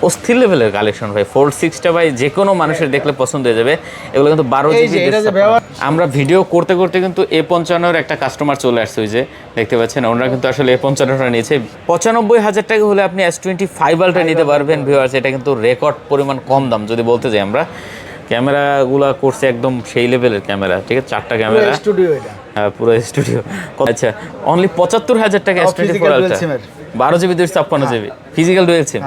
অস্থির লেভেলের কালেকশন ভাই। ফোল্ড 6টা ভাই যে কোনো মানুষের দেখলে পছন্দ হয়ে যাবে। এগুলো কিন্তু 12 জিবি। আমরা ভিডিও করতে করতে কিন্তু A55 একটা কাস্টমার চলে আসছে, ওই যে দেখতে পাচ্ছেন ওনারা কিন্তু আসলে A55টা নিয়েছে। 95,000 টাকা হলে আপনি S25 আলট্রা নিতে পারবেন ভিউয়ার্স। এটা কিন্তু রেকর্ড পরিমাণ কম দাম যদি বলতে যাই আমরা। ক্যামেরাগুলো করছে একদম সেই লেভেলের ক্যামেরা, ঠিক আছে, 4টা ক্যামেরা স্টুডিও, এটা হ্যাঁ পুরো স্টুডিও। আচ্ছা অনলি 75,000 টাকা S24 ultra 12 GB 256 GB physical dual SIM.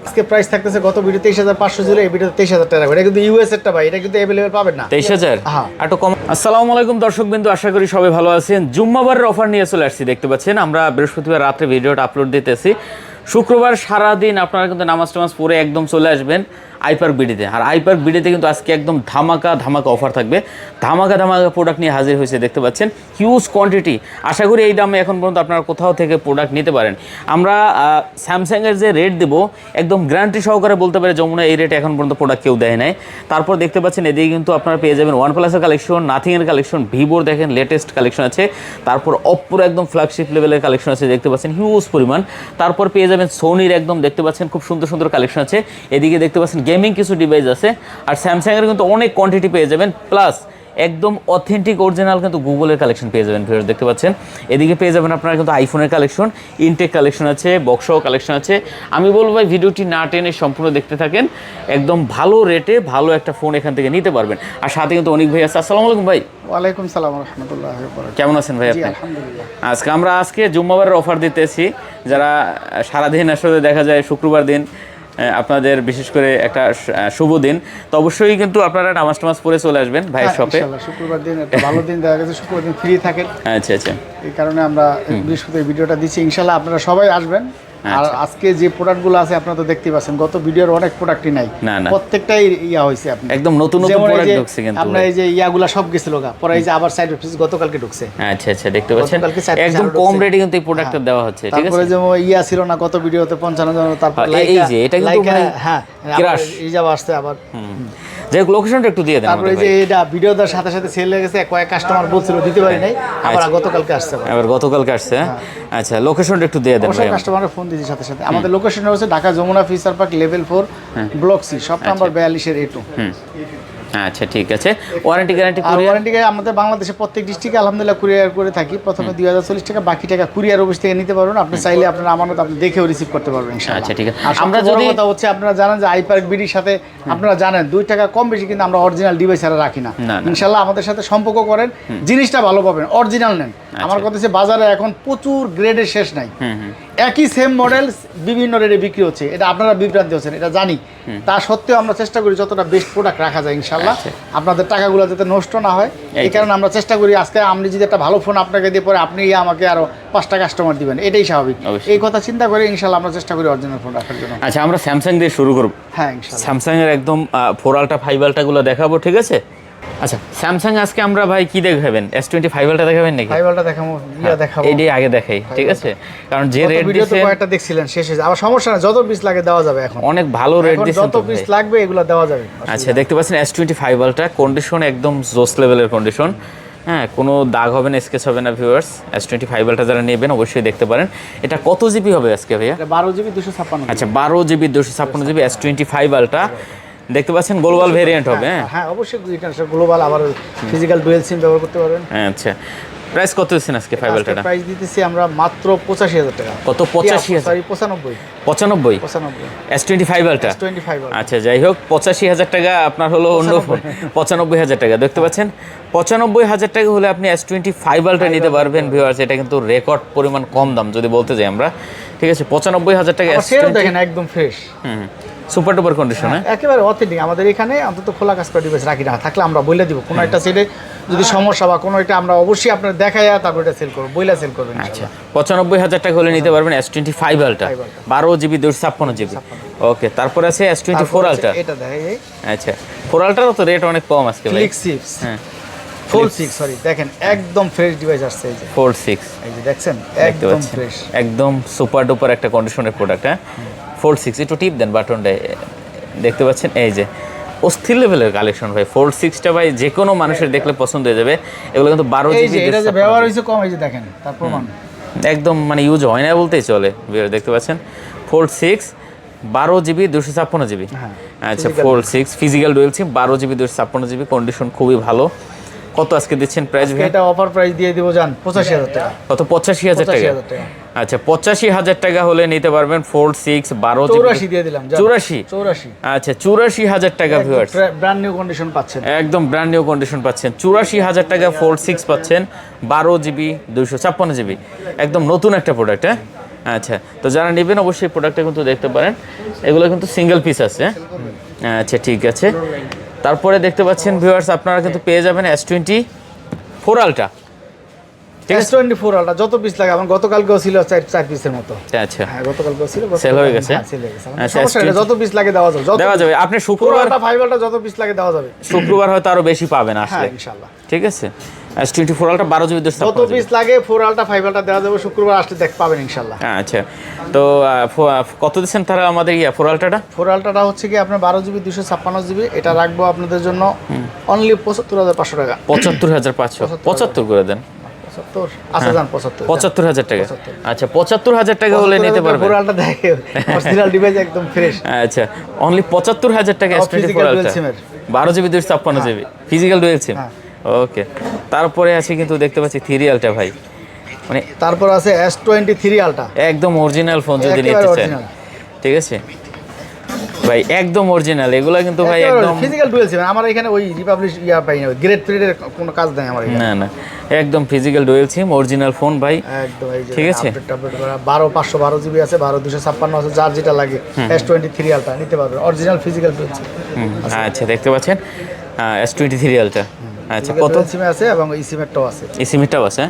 আজকে প্রাইস থাকতেছে গত ভিডিও 23,500 ছিল, এই ভিডিওতে 23,000 টাকা। এটা কিন্তু ইউএস এরটা ভাই, এটা কিন্তু अवेलेबल পাবেন না 23,000 একটু কম। আসসালামু আলাইকুম দর্শকবৃন্দ, আশা করি সবাই ভালো আছেন। জুম্মাবারের অফার নিয়ে চলে আসছি, দেখতে পাচ্ছেন আমরা বৃহস্পতিবার রাতে ভিডিওটা আপলোড দিতেছি। শুক্রবার সারাদিন আপনারা কিন্তু নামাজ টামাজ পড়ে একদম চলে আসবেন আইপার্ক বিডিতে। আর আইপার্ক বিডিতে কিন্তু আজকে একদম ধামাকা অফার থাকবে। ধামাকা প্রোডাক্ট নিয়ে হাজির হয়েছে, দেখতে পাচ্ছেন হিউজ কোয়ান্টিটি। আশা করি এই দামে এখন পর্যন্ত আপনারা কোথাও থেকে প্রোডাক্ট নিতে পারেন। আমরা স্যামসাংয়ের যে রেট দেবো একদম গ্যারান্টি সহকারে বলতে পারে যমুনা এই রেটে এখন পর্যন্ত প্রোডাক্ট কেউ দেয় নাই। তারপর দেখতে পাচ্ছেন এদিকে কিন্তু আপনারা পেয়ে যাবেন OnePlus-এর কালেকশন, নাথিংয়ের কালেকশন, ভিভোর দেখেন লেটেস্ট কালেকশন আছে, তারপর অপ্পোর একদম ফ্ল্যাগশিপ লেভেলের কালেকশন আছে, দেখতে পাচ্ছেন হিউজ পরিমাণ। তারপর পেয়ে যাবেন সোনির একদম দেখতে পাচ্ছেন খুব সুন্দর সুন্দর কালেকশন আছে। এদিকে দেখতে পাচ্ছেন গেমিং কিছু ডিভাইস আছে। আর স্যামসাংয়ের কিন্তু অনেক কোয়ান্টিটি পেয়ে যাবেন, প্লাস একদম অথেন্টিক অরিজিনাল কিন্তু গুগলের কালেকশন পেয়ে যাবেন ভিউয়ার্স, দেখতে পাচ্ছেন। এদিকে পেয়ে যাবেন আপনারা কিন্তু আইফোনের কালেকশন, ইনটেক কালেকশন আছে, বক্সও কালেকশন আছে। আমি বলবো ভাই ভিডিওটি না টেনে সম্পূর্ণ দেখতে থাকেন, একদম ভালো রেটে ভালো একটা ফোন এখান থেকে নিতে পারবেন। আর সাথে কিন্তু অনেক ভাই আছে। আসসালামু আলাইকুম ভাই। ওয়ালাইকুম সালাম ওয়া রাহমাতুল্লাহি ওয়া বারাকাতুহু। কেমন আছেন ভাই আপনি? আলহামদুলিল্লাহ। আজকে জুম্মাবারের অফার দিতেছি। যারা সারাদিন আসলে দেখা যায় শুক্রবার দিন আপনাদের বিশেষ করে একটা শুভ দিন, তো অবশ্যই কিন্তু আপনারা নামাজ টামাজ পড়ে চলে আসবেন ভাইয়ের শপে। শুক্রবার দিন একটা ভালো দিন, দেখা গেছে শুক্রবার দিন ফ্রি থাকেন। আচ্ছা আচ্ছা, এই কারণে আমরা বৃহস্পতিবার ভিডিওটা দিচ্ছি। ইনশাআল্লাহ আপনারা সবাই আসবেন। আর আজকে যে প্রোডাক্টগুলো আছে আপনারা তো দেখতেই পাচ্ছেন, গত ভিডিওর অনেক প্রোডাক্টই নাই, প্রত্যেকটাই ইয়া হয়েছে। আপনি একদম নতুন নতুন প্রোডাক্ট ঢুকছে কিন্তু আপনার এই যে ইয়াগুলা সব গেছিল গা, পরে এই যে আবার সাইড অফিস গতকালকে ঢুকছে। আচ্ছা আচ্ছা, দেখতে পাচ্ছেন একদম কম রেটে কিন্তু এই প্রোডাক্টটা দেওয়া হচ্ছে, ঠিক আছে। তারপরে যে ইয়া ছিল না গত ভিডিওতে 55 জন, তারপর এই যে এটা কিন্তু হ্যাঁ ক্রাশ এই যাব আসছে আবার। যে লোকেশনটা একটু দিয়ে দেন। তারপরে এই যে এটা ভিডিওটার সাথে সাথে সেল হয়ে গেছে, কয়েক কাস্টমার বলছিল দিতে পারি নাই, আবার গতকালকে আসছে। আচ্ছা লোকেশনটা একটু দিয়ে দেন ভাই। কাস্টমারের ফোন দিয়েছি সাথে সাথে। আমাদের লোকেশনটা হচ্ছে Dhaka Jamuna future park level 4 block C, shop number 42 A2। আচ্ছা ঠিক আছে। ওয়ারেন্টি গ্যারান্টি আমাদের বাংলাদেশে প্রত্যেক ডিস্ট্রিক্টে আলহামদুলিল্লাহ কুরিয়ার করে থাকি। প্রথমে 2040 টাকা, বাকি টাকা কুরিয়ার অফিস থেকে নিতে পারবেন। আপনি চাইলে আপনার আমানত আপনি দেখেও রিসিভ করতে পারবেন ইনশাআল্লাহ। আচ্ছা ঠিক আছে। আমরা যদি কথা হচ্ছে আপনারা জানেন যে আইপার্ক বিডির সাথে আপনারা জানেন 2 টাকা কম বেশি কিন্তু আমরা অরিজিনাল ডিভাইস আর রাখি না। ইনশাআল্লাহ আমাদের সাথে সম্পর্ক করেন, জিনিসটা ভালো পাবেন, অরিজিনাল নেন। আমার কথা হচ্ছে বাজারে এখন প্রচুর গ্রেডের শেষ নাই, একই সেম মডেল বিভিন্ন রেটে বিক্রি হচ্ছে। এটা আপনারা বিভ্রান্তি হচ্ছেন, এটা জানি। তা সত্ত্বেও আমরা চেষ্টা করি যতটা বেস্ট প্রোডাক্ট রাখা যায় ইনশাআল্লাহ, আপনাদের টাকাগুলো যাতে নষ্ট না হয়। এই কারণে আমরা চেষ্টা করি আজকে আমি যদি একটা ভালো ফোন আপনাকে দিয়ে পরে আপনি আমাকে আরো 5টা কাস্টমার দিবেন, এটাই স্বাভাবিক। এই কথা চিন্তা করে ইনশাআল্লাহ আমরা চেষ্টা করি অরিজিনাল ফোন রাখার জন্য। আচ্ছা আমরা স্যামসাং দিয়ে শুরু করব। হ্যাঁ ইনশাআল্লাহ স্যামসাং এর একদম 4 আলট্রা 5 আলট্রা গুলো দেখাবো, ঠিক আছে। আচ্ছা স্যামসাং আজকে আমরা ভাই কি দেখাবেন? S25 আলট্রা দেখাবেন নাকি? 5 আলট্রা দেখাবো, দেখাবো এইটাই আগে দেখাই, ঠিক আছে। কারণ যে রেট দিয়েছে কয়েকটা দেখছিলেন শেষ হয়ে আবার সমস্যা না, যত পিস লাগে দেওয়া যাবে। এখন অনেক ভালো রেট দিয়েছে, যত পিস লাগবে এগুলো দেওয়া যাবে। আচ্ছা দেখতে পাচ্ছেন S25 আলট্রা কন্ডিশন একদম জোস লেভেলের কন্ডিশন। হ্যাঁ কোনো দাগ হবে না, স্কেচ হবে না ভিউয়ার্স। S25 আলট্রা যারা নেবেন অবশ্যই দেখতে পারেন। এটা কত জিবি হবে আজকে ভাইয়া? 12 জিবি 256। আচ্ছা 12 জিবি 256 জিবি S25 আলট্রা দেখতে পাচ্ছেন, গ্লোবাল ভেরিয়েন্ট হবে। হ্যাঁ অবশ্যই গ্লোবাল, আবার ফিজিক্যাল ডুয়াল সিম ব্যবহার করতে পারবেন। আচ্ছা প্রাইস কত দিচ্ছেন আজকে 5 আলট্রাটা? প্রাইস দিতেছি আমরা মাত্র 85,000 টাকা। কত? 85,000? Sorry 95 S25 ultra. আচ্ছা যাই হোক 85,000 টাকা আপনার হলো অন্য ফোন 95,000 টাকা, দেখতে পাচ্ছেন 95,000 টাকা হলে আপনি S25 আলট্রা নিতে পারবেন ভিউয়ার্স। এটা কিন্তু রেকর্ড পরিমাণ কম দাম যদি বলতে যাই আমরা, ঠিক আছে। 95,000 টাকা দেখেন একদম ফ্রেশ, সুপার ডুপার কন্ডিশন, একেবারে অথেন্টিক। আমাদের এখানে অন্তত খোলা কাজ করা ডিভাইস রাখি না, থাকলে আমরা বলে দিব কোনো একটা সেটে যদি সমস্যা বা কোনো একটা আমরা অবশ্যই আপনার দেখাই তারপর এটা সেল করবো, বইলা সেল করবেন। আচ্ছা 95,000 টাকা হলে নিতে পারবেন S25 আলট্রা 12 জিবি 256 জিবি। ওকে তারপর আছে S24 আলট্রা। এটা দেখেন আচ্ছা 4 আলট্রার তো রেট অনেক কম আজকে ভাই। হ্যাঁ Fold 6 সরি দেখেন একদম ফ্রেশ ডিভাইস আসছে। এই যে Fold 6 এই যে দেখছেন একদম ফ্রেশ, একদম সুপার ডুপার একটা কন্ডিশনের প্রোডাক্ট। হ্যাঁ Fold 6 একটু টিপ দেন বাটনটা, দেখতে পাচ্ছেন এই যে অস্থির লেভেলের কালেকশন ভাই। Fold 6টা ভাই যে কোনো মানুষের দেখলে পছন্দ হয়ে যাবে। এগুলো কিন্তু 12 জিবি, এটা যে ব্যবহার হইছে কম, এই যে দেখেন তার প্রমাণ একদম মানে ইউজ হয় না বলতেই চলে। দেখতে পাচ্ছেন Fold 6 12GB 256GB। হ্যাঁ, আচ্ছা 46 ফিজিক্যাল ডুয়েল সিম 12GB 256GB, কন্ডিশন খুবই ভালো। কত আজকে দিচ্ছেন প্রাইস ভাই? এটা অফার প্রাইস দিয়ে দিব জান 85000 টাকা। কত? 85000 টাকা। 85000 টাকা। আচ্ছা 85000 টাকা হলে নিতে পারবেন 46 12GB। 84 দিয়ে দিলাম জান। 84। আচ্ছা 84000 টাকা ভিউয়ার্স, ব্র্যান্ড নিউ কন্ডিশন পাচ্ছেন, একদম ব্র্যান্ড নিউ কন্ডিশন পাচ্ছেন। 84000 টাকা 46 পাচ্ছেন, 12GB 256GB, একদম নতুন একটা প্রোডাক্ট। হ্যাঁ আচ্ছা, তো যারা নেবেন অবশ্যই প্রোডাক্টটা কিন্তু দেখতে পারেন, এগুলো কিন্তু সিঙ্গেল পিস আছে। আচ্ছা ঠিক আছে, তারপরে দেখতে পাচ্ছেন ভিউয়ার্স আপনারা কিন্তু পেয়ে যাবেন S24 আলট্রা। ঠিক আছে, S24 আলট্রা যত পিস লাগে, আমার গতকালকেও ছিল 4 পিসের মতো। আচ্ছা হ্যাঁ গতকালকেও ছিল, সেল হয়ে গেছে। সেল হয়ে গেছে। আচ্ছা, সমস্যা নেই, যত পিস লাগে দেওয়া যাবে, দেওয়া যাবে। আপনি শুক্রবার 5 আলট্রা যত পিস লাগে দেওয়া যাবে, শুক্রবার হয়তো আরো বেশি পাবেন আসলে। হ্যাঁ ইনশাআল্লাহ। ঠিক আছে, S24 আলট্রা 12GB যত পিস লাগে 4 আলট্রা 5 আলট্রা দেওয়া যাবে, শুক্রবার আসলে পাবেন ইনশাআল্লাহ। আচ্ছা, তো কত দিচ্ছেন তারা আমাদের 4 আলট্রাটা? 4 আলট্রাটা হচ্ছে কি আপনার 12GB 256GB, এটা রাখবো আপনাদের জন্য অনলি 75500 টাকা। 75500, 75 করে দেন। 75 আচ্ছা জান 75 75000 টাকা। আচ্ছা 75000 টাকা হলে নিতে পারবেন। 4 আলট্রা দেখে অরিজিনাল ডিভাইস একদম ফ্রেশ। আচ্ছা অনলি 75000 টাকা S24 ultra 12GB 256GB physical dual SIM. Okay, তারপরে আছে কিন্তু দেখতে পাচ্ছি 3 আলট্রা ভাই, মানে তারপর আছে S23 আলট্রা, একদম অরিজিনাল ফোন যদি নিতে চান। ঠিক আছে ভাই, একদম অরিজিনাল এগুলা কিন্তু ভাই একদম ফিজিক্যাল ডুয়েল সিম। আমার এখানে ওই রিপাবলিশ পাই না, গ্রেড প্রিন্টের কোনো কাজ নাই আমার এখানে। না না, একদম ফিজিক্যাল ডুয়েল সিম অরিজিনাল ফোন ভাই। একদম এই যে ঠিক আছে, আপডেট করা 12512GB আছে, 12256 আছে, যার যেটা লাগে S23 আলট্রা নিতে পারবেন, অরিজিনাল ফিজিক্যাল ডুয়েল সিম। আচ্ছা দেখতে পাচ্ছেন S23 আলট্রা। আচ্ছা কত সিমে আছে এবং এই সিমেরটাও আছে, এই সিমটাও আছে।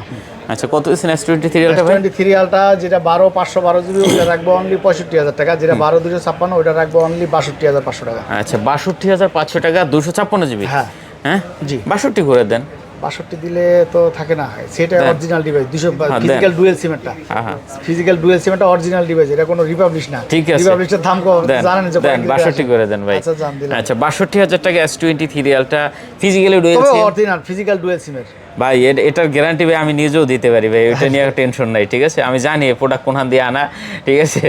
আচ্ছা কত দিচ্ছেন S23 আলট্রা ভাই? S23 আলট্রা যেটা 12512GB ওটা রাখবো অনলি 65000 টাকা, যেটা 12256 ওটা রাখবো অনলি 62500 টাকা। আচ্ছা 62500 টাকা 256GB। হ্যাঁ হ্যাঁ জি, 62 করে দেন। 62 দিলে তো থাকে না, সেটা দেন। অরিজিনাল ডিভাইস 200 হ্যাঁ, ফিজিক্যাল ডুয়েল সিমেরটা। হ্যাঁ ফিজিক্যাল ডুয়েল সিমেরটা অরিজিনাল ডিভাইস, এটা কোনো রিপাবলিশ না। ঠিক আছে, রিপাবলিশের দাম কম দেন জানেন যে দেন 62 করে দেন ভাই। আচ্ছা জান দিলাম। আচ্ছা 62000 টাকা S23 আলট্রা ফিজিক্যালি ডুয়েল তবে সিম অরিজিনাল ফিজিক্যাল ডুয়েল সিমের ভাই, এটার গ্যারান্টি ভাই আমি নিজেও দিতে পারি ভাই, ওইটা নিয়ে টেনশন নাই। ঠিক আছে, আমি জানি প্রোডাক্ট কোনখান দিয়ে আনা। ঠিক আছে,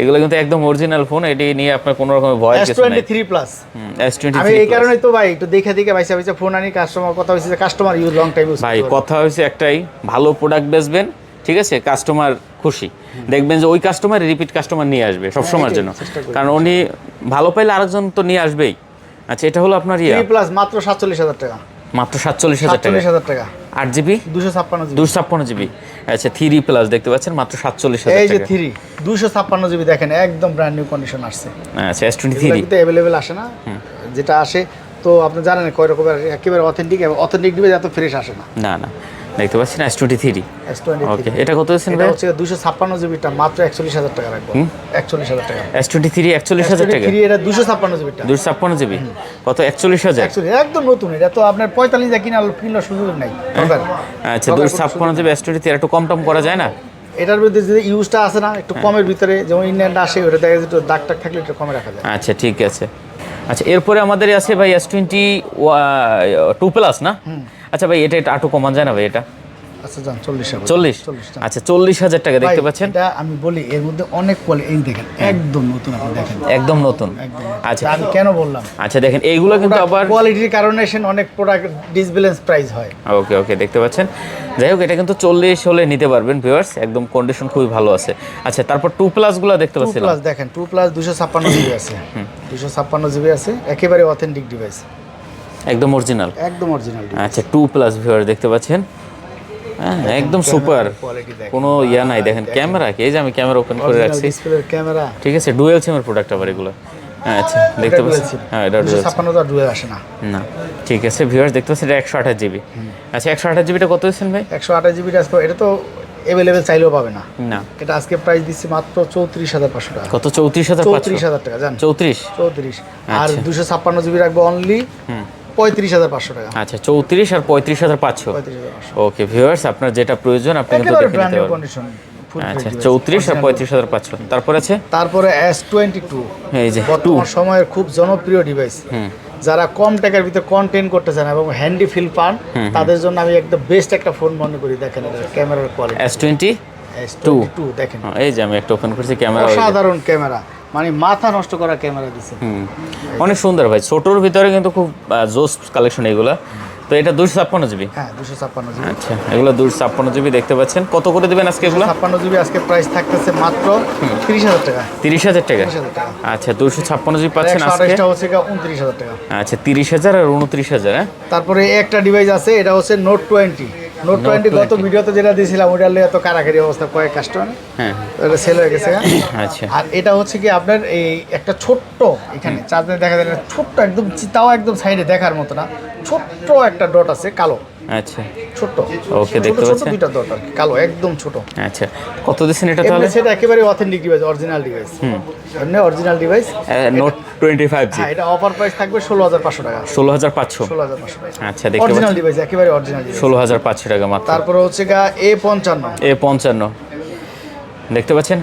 এগুলো কিন্তু একদম অরিজিনাল ফোন, এটি নিয়ে আপনার কোনো রকম ভয় কিছু নাই। S23 প্লাস S23 আমি এই কারণেই তো ভাই একটু দেখে বাইসা ফোন আনি, কাস্টমার কথা হইছে যে customer use long time use ভাই কথা হয়েছে একটাই, ভালো প্রোডাক্ট বেচবেন। ঠিক আছে, কাস্টমার খুশি, দেখবেন যে ওই কাস্টমার রিপিট কাস্টমার নিয়ে আসবে সবসময়ের জন্য, কারণ উনি ভালো পাইলে আরেকজন তো নিয়ে আসবেই। আচ্ছা এটা হলো আপনার 3 প্লাস মাত্র 47000 টাকা, মাত্র 47000 টাকা, 47000 টাকা 8GB 256GB 256GB। আচ্ছা 3 প্লাস দেখতে পাচ্ছেন মাত্র 47000 এই যে টাকা। 3 256GB দেখেন একদম ব্র্যান্ড নিউ কন্ডিশন আসছে। আচ্ছা S23 কিন্তু अवेलेबल আসে না, যেটা আসে তো আপনি জানেন কয় রকমের, একেবারে অথেন্টিক ডিভাইস এত ফ্রেশ আসে না। না না, দেখতে পাচ্ছেন S23। S23 ওকে, এটা কত দিচ্ছেন এটা ভাই? হচ্ছে 256GB টা মাত্র 41000 টাকা রাখবো। 41000 টাকা S23 41000 টাকা, 3 এটা 256GB টা 256GB কত? 41000। অ্যাকচুয়ালি একদম নতুন, এটা তো আপনার 45 দিয়ে কিনার সুযোগ নাই। আচ্ছা 256GB S23 একটু কম টম করা যায় না? এটার ভিতরে যে ইউজটা আছে না একটু কমের ভিতরে, যেমন ইন্ডিয়ানটা আসে ওটা দেখা যায় একটু দাগ টাগ থাকলে একটু কমে রাখা যায়। আচ্ছা ঠিক আছে। আচ্ছা এরপরে আমাদের আছে ভাই S22 প্লাস না? আচ্ছা ভাই এটা একটু কমান যায় না ভাই? এটা আচ্ছা জান 40 40। আচ্ছা 40000 টাকা দেখতে পাচ্ছেন। এটা আমি বলি এর মধ্যে অনেক কোয়ালিটি, এই দেখেন একদম নতুন, আপনি দেখেন একদম নতুন। আচ্ছা আমি কেন বললাম, আচ্ছা দেখেন এইগুলো কিন্তু আবার কোয়ালিটির কারণে অনেক প্রোডাক্ট ডিসব্যালেন্স প্রাইস হয়। ওকে ওকে দেখতে পাচ্ছেন। যাই হোক এটা কিন্তু 40 হলে নিতে পারবেন ভিউয়ার্স, একদম কন্ডিশন খুবই ভালো আছে। আচ্ছা তারপর 2 প্লাস গুলো দেখতে 2 পাচ্ছেন। প্লাস দেখেন 2 প্লাস 256GB আছে, 256GB আছে, একেবারে অথেন্টিক ডিভাইস, একদম অরিজিনাল। একদম অরিজিনাল। আচ্ছা 2 প্লাস ভিউয়ার দেখতে পাচ্ছেন, হ্যাঁ একদম সুপার, কোয়ালিটি দেখেন, কোনো ইয়া নাই। দেখেন ক্যামেরা, এই যে আমি ক্যামেরা ওপেন করে রাখছি, ডিসপ্লের ক্যামেরা। ঠিক আছে, ডুয়েল সিমের প্রোডাক্ট আবার এগুলো। আচ্ছা দেখতে পাচ্ছেন, হ্যাঁ এটা ডুয়েল 256 ডুয়েল আসে না। না ঠিক আছে ভিউয়ার্স দেখতে পাচ্ছেন, এটা 128GB। আচ্ছা 128GBটা কত দিচ্ছেন ভাই? 128GB এটা তো अवेलेबल চাইলেও পাবে না। না, এটা আজকে প্রাইস দিচ্ছি মাত্র 34500 টাকা। কত? 34500। 34000 টাকা জান। 34। আর 256GB রাখবো অনলি 35500 টাকা। আচ্ছা 34 আর 35500। ওকে ভিউয়ার্স আপনার যেটা প্রয়োজন আপনি কিন্তু দেখে নিতে পারবেন। কন্ডিশন আচ্ছা 34 আর 35500। তারপর আছে তারপরে S22, এই যে বর্তমান সময়ের খুব জনপ্রিয় ডিভাইস। যারা কম টাকার ভিতরে কন্টেন্ট করতে চান এবং হ্যান্ডি ফিল পান, তাদের জন্য আমি একদম বেস্ট একটা ফোন মনে করি। দেখেন এটা ক্যামেরার কোয়ালিটি S22 দেখেন, এই যে আমি একটা ওপেন করছি ক্যামেরা, অসাধারণ ক্যামেরা। মানে মাথা নষ্ট করা ক্যামেরা দিছে। অনেক সুন্দর ভাই, ছোটোর ভিতরে কিন্তু খুব জোস কালেকশন এগুলো। তো এটা 256 জিবি। হ্যাঁ 256 জিবি। আচ্ছা, এগুলো 256 জিবি দেখতে পাচ্ছেন। কত করে দেবেন আজকে এগুলো? 56 জিবি আজকে প্রাইস থাকতেছে মাত্র 30,000 টাকা। 30,000 টাকা। 30,000 টাকা। আচ্ছা, 256 জিবি পাচ্ছেন আজকে। 128টা হচ্ছে 29,000 টাকা। আচ্ছা, 30,000 আর 29,000। হ্যাঁ, তারপরে একটা ডিভাইস আছে, এটা হচ্ছে নোট 20। নোট 20 গত ভিডিওতে যেটা দিয়েছিলাম ওটা নিয়ে তো কারাকারি অবস্থা, কয়েক কাস্টমার হ্যাঁ, এটা সেল হয়ে গেছে। আচ্ছা। আর এটা হচ্ছে কি আপনার এই একটা ছোট্ট, এখানে চার্জার দেখা যায় না, ছোট্ট একদম, তাও একদম সাইডে দেখার মতো না, ছোট্ট একটা ডট আছে কালো। আচ্ছা, ছোট্ট। ওকে, দেখতে ছোট পাচ্ছেন। দুইটা ডট আর কি, কালো একদম ছোট। আচ্ছা, কত দিচ্ছেন এটা তাহলে? সেটা একেবারে অথেন্টিক ডিভাইস, অরিজিনাল ডিভাইস। এমনি অরিজিনাল ডিভাইস। নোট 25 জি। হ্যাঁ, এটা অফার প্রাইস থাকবে 16,500 টাকা। 16,500। 16,500 টাকা। আচ্ছা, দেখতে অরিজিনাল পাচ্ছেন, ডিভাইস, একেবারে অরিজিনাল ডিভাইস। 16,500 টাকা মাত্র। তারপরে হচ্ছে গা A55। A55 দেখতে পাচ্ছেন।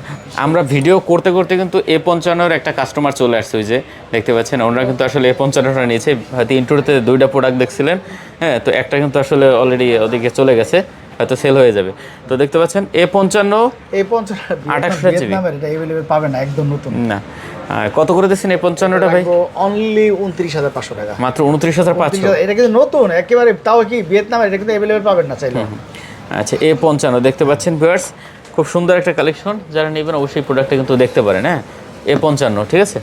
আমরা ভিডিও করতে করতে কিন্তু A55 একটা কাস্টমার চলে আসছে, ওই যে দেখতে পাচ্ছেন। ওনারা কিন্তু আসলে A55টা নিয়েছে, হয়তো ইন্ট্রোতে দুইটা প্রোডাক্ট দেখছিলেন। হ্যাঁ, তো একটা কিন্তু আসলে অলরেডি ওদিকে চলে গেছে, হয়তো সেল হয়ে যাবে। তো দেখতে পাচ্ছেন A55 28 জিবি। এটা अवेलेबल পাবেন না, একদম নতুন। না, কত করে দিচ্ছেন A55টা ভাই? অনলি 29,500 টাকা। মাত্র 29,500। এটা কিন্তু নতুন একেবারে, তাও কি ভিয়েতনামের, এটা কিন্তু अवेलेबल পাবেন না চাইলে। আচ্ছা, A55 দেখতে পাচ্ছেন ভিউয়ার্স, খুব সুন্দর একটা কালেকশন। যারা নেবেন অবশ্যই প্রোডাক্টটা কিন্তু দেখতে পারেন। হ্যাঁ, A55, ঠিক আছে।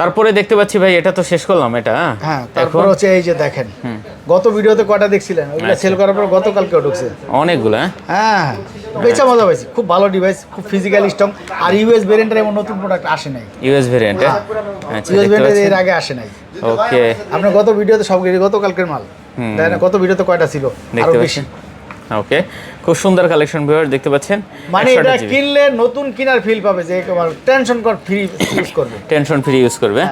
তারপরে দেখতে পাচ্ছি ভাই, এটা তো শেষ করলাম এটা। হ্যাঁ, তারপর হচ্ছে এই যে দেখেন, গত ভিডিওতে কয়টা দেখছিলেন, ওগুলো সেল করার পর গতকালকে ঢুকছে অনেকগুলো। হ্যাঁ, বেচা মজা পাইছি, খুব ভালো ডিভাইস, খুব ফিজিক্যাল স্ট্রং। আর ইউএস ভেরিয়েন্টের এমন নতুন প্রোডাক্ট আসে নাই। US variant. আচ্ছা, ইউএস দেখতে ভেরিয়েন্টের এর পাচ্ছেন। আগে আসে নাই। ওকে, আপনার গত ভিডিওতে সব গতকালকের মাল দেখেন, গত ভিডিওতে কয়টা ছিল, আরো দেখতে বেশি। পাচ্ছেন। ওকে, খুব সুন্দর কালেকশন ভিউয়ার, দেখতে পাচ্ছেন। মানে এটা কিনলে নতুন কিনার ফিল পাবে, যে তোমার টেনশন কর ফ্রি ইউজ করবে, টেনশন ফ্রি ইউজ করবে।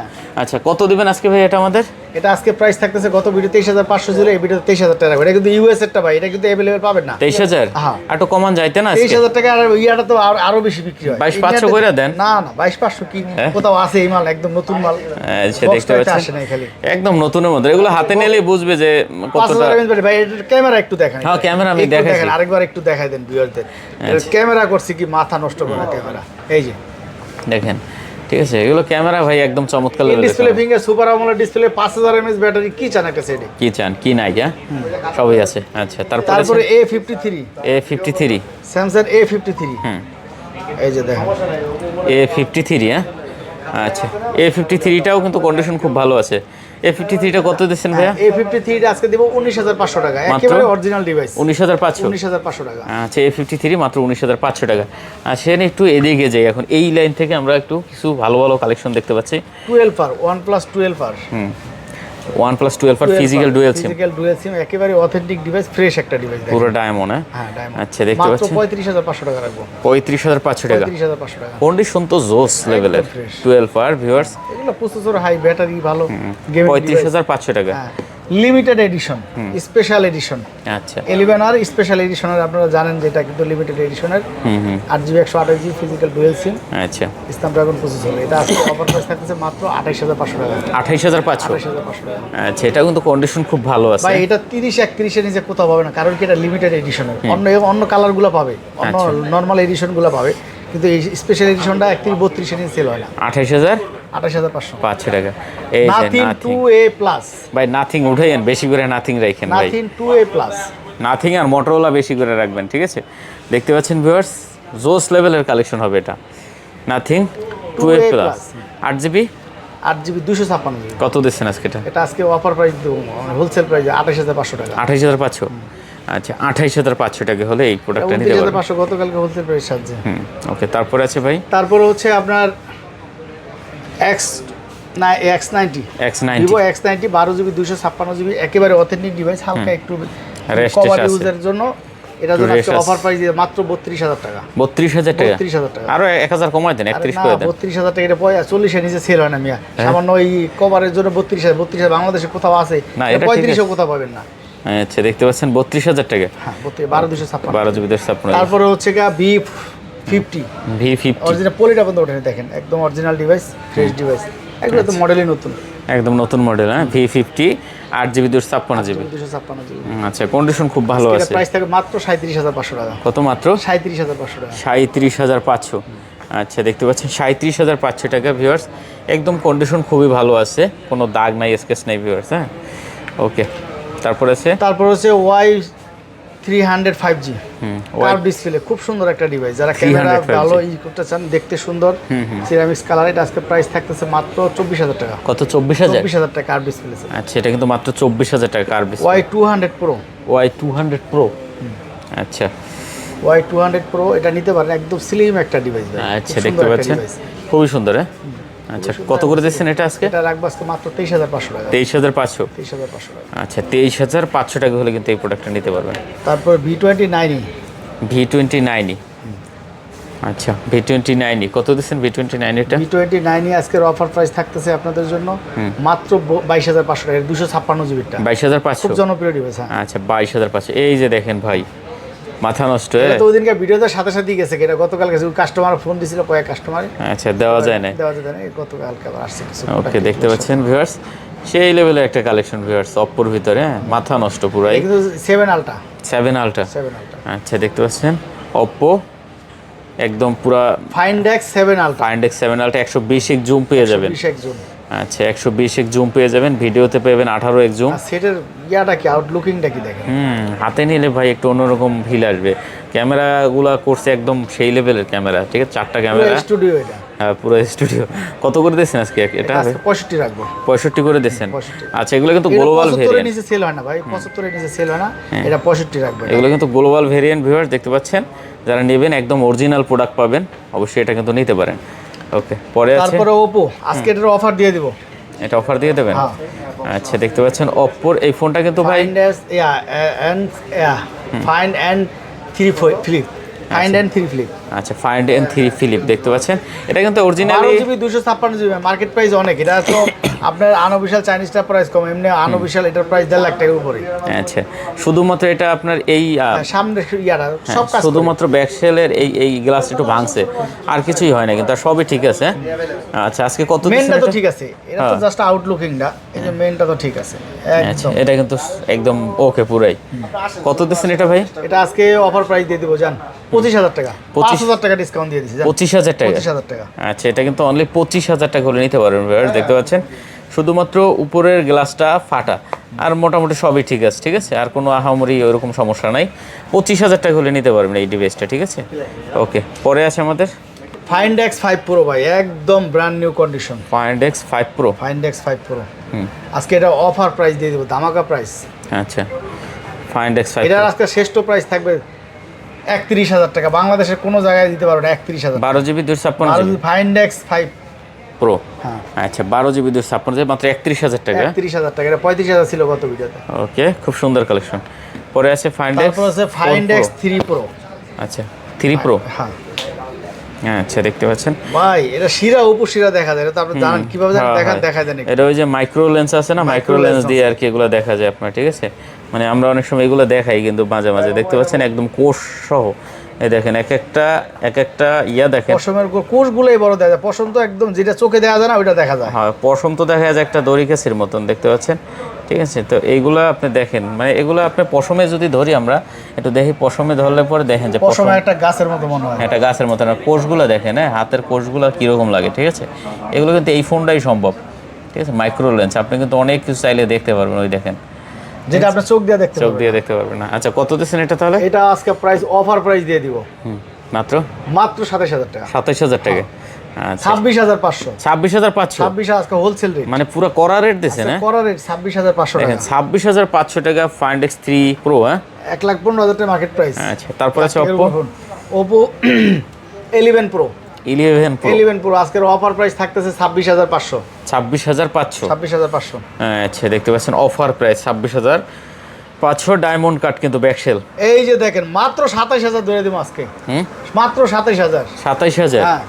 আচ্ছা, কত দিবেন আজকে ভাই এটা আমাদের? এটা আজকে প্রাইস থাকতেছে গত ভিডিও 23,500 ছিল, এই ভিডিওতে 23,000 টাকা। এটা কিন্তু ইউএস এরটা ভাই, এটা কিন্তু अवेलेबल পাবেন না। 23,000? হ্যাঁ, একটু কমান যাইতে না? 23,000 টাকা। আর ইয়াটা তো আরো বেশি বিক্রি হয়। 22,500 কইরা দেন। না না, 22,500 কি কোথাও আছে এই মাল, একদম নতুন মাল। আচ্ছা, দেখতে বক্সটা পাচ্ছেন আসে নাই খালি, একদম নতুনের মধ্যে। এগুলো হাতে নিলেই বুঝবে যে কতটা। 5,000 রেঞ্জ ভাই। এটা ক্যামেরা একটু দেখেন। হ্যাঁ, ক্যামেরা আমি একটু দেখাইছি। দেখেন, আরেকবার একটু দেখাই দেন ভিউয়ারদের। ক্যামেরা করছি কি মাথা নষ্ট করা ক্যামেরা, এই যে দেখেন, ঠিক আছে। এগুলো ক্যামেরা ভাই একদম চমৎকার লেভেলের। Display finger super AMOLED display, 5000 mAh battery, কি চান একটা সেটে? কি চান, কি নাই? সবই আছে। আচ্ছা, তারপরে A53, A53, স্যামসাং A53। এই যে দেখেন A53। হ্যাঁ, আচ্ছা, A53টাও কিন্তু কন্ডিশন খুব ভালো আছে। A53টা কত দিচ্ছেন ভাইয়া? A53 টা আজকে দেব 19,500 টাকা, একেবারে অরিজিনাল ডিভাইস। 19,500? 19,500 টাকা। আচ্ছা, A53 মাত্র 19,500 টাকা। আর সেখানে একটু এদিকে যাই, এখন এই লাইন থেকে আমরা একটু কিছু ভালো ভালো কালেকশন দেখতে পাচ্ছি। 12R, OnePlus 12R। OnePlus 12R physical dual SIM. Physical dual SIM, একেবারে অথেন্টিক ডিভাইস, ফ্রেশ একটা ডিভাইস। পুরো ডায়মন্ড। হ্যাঁ, ডায়মন্ড। আচ্ছা, দেখতে পাচ্ছেন। মাত্র 35,500 টাকা রাখবো। 35,500 টাকা। 35,500 টাকা। কন্ডিশন তো জোস লেভেলের। 12R ভিউয়ার্স, এগুলো প্রসেসর হাই, ব্যাটারি ভালো, গেমিং 35,500 টাকা। Limited edition, special edition. আচ্ছা, 11R স্পেশাল এডিশনের, আপনারা জানেন যে এটা কিন্তু লিমিটেড এডিশনের। 8GB 128GB physical dual SIM. আচ্ছা, ইসলাম ড্রাগন প্রসেসর। এটা আজকে অফার প্রাইস থাকতেছে মাত্র 28,500 টাকা। 28,500? 28,500 টাকা। আচ্ছা, এটা কিন্তু কন্ডিশন খুব ভালো আছে ভাই। এটা 30-31 এর নিচে কোথাও পাবে না, কারণ কি এটা লিমিটেড এডিশনের। অন্য কালারগুলো পাবে, অন্য নরমাল এডিশনগুলো পাবে, কিন্তু এই স্পেশাল এডিশনটা 31-32 এর নিচে সেল হয় না। 28,500 টাকা। এই যে নাথিং 2A প্লাস ভাই, নাথিং উঠাইয়েন, বেশি করে নাথিং রাখেন ভাই। নাথিং 2A প্লাস, নাথিং আর মোটরোলা বেশি করে রাখবেন, ঠিক আছে। দেখতে পাচ্ছেন ভিউয়ার্স, জোস লেভেলের কালেকশন হবে এটা। Nothing 2A plus, 8GB 8GB 256GB। কত দিচ্ছেন আজকে এটা? এটা আজকে অফার প্রাইস দেবো, হোলসেল প্রাইস 28,500 টাকা। 28,500? আচ্ছা, 28,500 টাকা হলে এই প্রোডাক্টটা নিতে পারবেন। 29,500 গতকালকে হোলসেল প্রাইস সাজছে। ওকে, তারপরে আছে ভাই? তারপরে হচ্ছে আপনার X90, Vivo X90 12GB 256GB, একেবারে অথেন্টিক ডিভাইস, হালকা একটু কভার ইউজের জন্য। এটা জন্য আজকে অফার প্রাইস দিয়ে মাত্র 32,000 টাকা। 32,000 টাকা? 32,000 টাকা। আরো 1,000 কমায় দেন, 31 করে দেন। 32,000 টাকা। এটা 40 এর নিচে সেল হয় না মিয়া। সামান্য এই কভারের জন্য 32,000 বাংলাদেশে কোথাও আছে না, 35 কোথাও পাবেন না। আচ্ছা, দেখতে পাচ্ছেন 32,000 টাকা। হ্যাঁ, 12,256। 12,256। তারপরে হচ্ছে V50, অরিজিনাল পলিটা বন্ধ ওঠেনি, দেখেন একদম অরিজিনাল ডিভাইস, ফ্রেশ ডিভাইস। এগুলো তো মডেলই নতুন, একদম নতুন মডেল। হ্যাঁ, V50 8GB 256GB। আচ্ছা, কন্ডিশন খুব ভালো আছে। প্রাইস থাকে মাত্র 37,500 টাকা। কত মাত্র? 37,500 টাকা। 37,500। আচ্ছা দেখতে পাচ্ছেন 37,500 টাকা ভিউয়ার্স, একদম কন্ডিশন খুবই ভালো আছে, কোনো দাগ নাই স্কেচ নাই ভিউয়ার্স। হ্যাঁ ওকে, তারপর আছে হচ্ছে Y300 5G কার্ভ ডিসপ্লে, খুব সুন্দর একটা ডিভাইস, যারা ক্যামেরা 300 5G ভালো করতে চান, দেখতে সুন্দর সিরামিক্স কালার। এটা আজকে প্রাইস থাকতেছে মাত্র 24,000 টাকা। কত? 24,000? 24,000 টাকা কার্ভ ডিসপ্লে। আচ্ছা এটা কিন্তু মাত্র 24,000 টাকা curve display. Y200 Pro, Y200 Pro। আচ্ছা Y200 Pro এটা নিতে পারেন, একদম স্লিম একটা ডিভাইস। আচ্ছা দেখতে পাচ্ছেন খুবই সুন্দর। হ্যাঁ আচ্ছা কত করে দিচ্ছেন এটা আজকে? এটা রাখবো আজকে মাত্র 23,500 টাকা। 23,500? 23,500 টাকা। আচ্ছা 23,500 টাকা হলে কিন্তু এই প্রোডাক্টটা নিতে পারবেন। তারপর V29E। V29E, আচ্ছা V29E কত দিচ্ছেন? V29 এটা V29E আজকের অফার প্রাইস থাকতেছে আপনাদের জন্য মাত্র 22,500 টাকা, 256 GB টা। 22,500? খুব জনপ্রিয় ডিভাইস। হ্যাঁ আচ্ছা 22,500। এই যে দেখেন ভাই, মাথা নষ্ট। এটা তো ওইদিনকার ভিডিওতে সাথে সাথেই গেছে, এটা গতকাল গেছে, কাস্টমার ফোন দিছিল, কয়েক কাস্টমার। আচ্ছা দেওয়া যায় না, গতকালকে আবার আসছে কিছু। ওকে দেখতে পাচ্ছেন ভিউয়ার্স, সেই লেভেলের একটা কালেকশন ভিউয়ার্স, অপ্পোর ভিতরে। হ্যাঁ মাথা নষ্ট পুরাই। কিন্তু 7 আলট্রা। 7 আলট্রা? আচ্ছা দেখতে পাচ্ছেন অপ্পো একদম পুরা Find X7 ultra. Find X7 ultra 120x zoom পেয়ে যাবেন। 120x zoom. আচ্ছা 120x জুম পেয়ে যাবেন, ভিডিওতে পাবেন 18x জুম। সেটার ইয়াটা কি, আউটলুকিংটা কি দেখেন। হাতে নিলে ভাই একটু অন্যরকম ফিল আসবে। ক্যামেরাগুলো করছে একদম সেই লেভেলের ক্যামেরা, ঠিক আছে? 4টা ক্যামেরা, স্টুডিও এটা। হ্যাঁ পুরো স্টুডিও। কত করে দিচ্ছেন আজকে এটা? 65 রাখবো। 65 করে দিচ্ছেন? আচ্ছা এগুলো কিন্তু গ্লোবাল ভেরিয়েন্ট, নিচে সেল হয় না ভাই, 75 এর নিচে সেল হয় না, এটা 65 রাখবো। এগুলো কিন্তু গ্লোবাল ভেরিয়েন্ট ভিউয়ার্স, দেখতে পাচ্ছেন। যারা নেবেন একদম অরিজিনাল প্রোডাক্ট পাবেন, অবশ্যই এটা কিন্তু নিতে পারেন। ওকে পরে আছে তারপরে Oppo, আজকে এটার অফার দিয়ে দিব। এটা অফার দিয়ে দেবেন? আচ্ছা দেখতে পাচ্ছেন অপ্পোর এই ফোনটা কিন্তু ভাই Find N3 Flip। Find N3 Flip। আচ্ছা Find N3 Flip দেখতে পাচ্ছেন, এটা কিন্তু originally 12GB 256GB, market price অনেক। এটা তো আপনার আনঅফিশিয়াল চাইনিজটা প্রাইস কম, এমনি আনঅফিশিয়াল এটার প্রাইস 1.5 লাখ টাকার উপরে। আচ্ছা শুধুমাত্র এটা আপনার এই সামনে ইয়াটা সব কাজ, শুধুমাত্র ব্যাকশেলের এই গ্লাস একটু ভাঙছে, আর কিছুই হয় না কিন্তু, আর সবই ঠিক আছে। আচ্ছা আজকে কত দিচ্ছেন? মেইনটা তো ঠিক আছে, এটা তো জাস্ট আউটলুকিংটা, এই যে মেইনটা তো ঠিক আছে আচ্ছা একদম। এটা কিন্তু একদম ওকে পুরাই। কত দিচ্ছেন এটা ভাই? এটা আজকে অফার প্রাইস দিয়ে দিব জান 25,000 টাকা। 5,000 টাকা ডিসকাউন্ট দিয়ে দিছি জান। 25,000 টাকা? 25,000 টাকা। আচ্ছা এটা কিন্তু অনলি 25,000 টাকা হলে নিতে পারবেন ভিউয়ার্স, দেখতে পাচ্ছেন। শুধুমাত্র উপরের গ্লাসটা ফাটা, আর মোটামুটি সবই ঠিক আছে, ঠিক আছে? আর কোনো আহামরি ওরকম সমস্যা নাই। 25,000 টাকা হলে নিতে পারবেন এই ডিভাইসটা, ঠিক আছে? ওকে পরে আছে আমাদের Find X5 Pro ভাই, একদম brand new condition. Find X5 Pro। Find X5 Pro আজকে এটা অফার প্রাইস দিয়ে দেব, ধামাকা প্রাইস। আচ্ছা Find X5 এটা আজকে শ্রেষ্ঠ প্রাইস থাকবে 31,000 টাকা, বাংলাদেশের কোনো জায়গায় দিতে পারবে না। 31,000 12GB 256GB Find X5 Pro। হ্যাঁ আচ্ছা 12GB 256GB মাত্র 31,000 টাকা? 31,000 টাকা, এটা 35,000 ছিল গত ভিডিওতে। ওকে খুব সুন্দর কালেকশন। পরে আছে Find X, তারপর আছে Find X3 Pro। আচ্ছা 3 Pro। হ্যাঁ আচ্ছা দেখতে পাচ্ছেন ভাই, এটা শিরা উপশিরা দেখা যায়, এটা তো আপনি জানেন কিভাবে দেখা যায় নাকি? এটা ওই যে মাইক্রো লেন্স আছে না, মাইক্রো লেন্স দিয়ে আর কি এগুলো দেখা যায় আপনার, ঠিক আছে? মানে আমরা অনেক সময় এগুলো দেখাই কিন্তু মাঝে মাঝে, দেখতে পাচ্ছেন একদম কোষ সহ। এই দেখেন এক একটা ইয়া দেখেন, পশমের কোষগুলোই বড় দেখা যায়, পশম তো একদম যেটা চোখে দেখা যায় না ওইটা দেখা যায়। হ্যাঁ পশম তো দেখা যায় একটা দড়ি কাছির মতন, দেখতে পাচ্ছেন, ঠিক আছে? তো এইগুলো আপনি দেখেন, মানে এগুলো আপনি পশমে যদি ধরি আমরা একটু দেখি, পশমে ধরলে পরে দেখেন যে পশমে একটা গাছের মতো মনে হয়, একটা গাছের মতন। আর কোষগুলো দেখেন, হ্যাঁ হাতের কোষগুলো কীরকম লাগে, ঠিক আছে? এগুলো কিন্তু এই ফোনটাই সম্ভব, ঠিক আছে? মাইক্রো লেন্স আপনি কিন্তু অনেক কিছু চাইলে দেখতে পারবেন, ওই দেখেন যেটা আপনি চোখ দিয়ে দেখতে দেখতে পারবেন না। আচ্ছা কত দিচ্ছেন এটা তাহলে? এটা আজকে প্রাইস অফার প্রাইস দিয়ে দিব মাত্র 27,000 টাকা। 27,000 টাকা? আচ্ছা 26,500। 26,500? 26 আজকে হোলসেল রেট, মানে পুরো করা রেট দিচ্ছেন? হ্যাঁ করা রেট 26,500 টাকা। 26,500 টাকা Find X3 Pro। হ্যাঁ 1,15,000 টাকা মার্কেট প্রাইস। আচ্ছা তারপর আছে Oppo 11 Pro। 11 Pro আজকের অফার প্রাইস থাকতেছে 26,500। 26,500? 26,500। আচ্ছা দেখতে পাচ্ছেন অফার প্রাইস 26,500, ডায়মন্ড কাট কিন্তু ব্যাকশেল। এই যে দেখেন মাত্র 27,000 ধরে দিব আজকে, মাত্র 27,000। 27,000? হ্যাঁ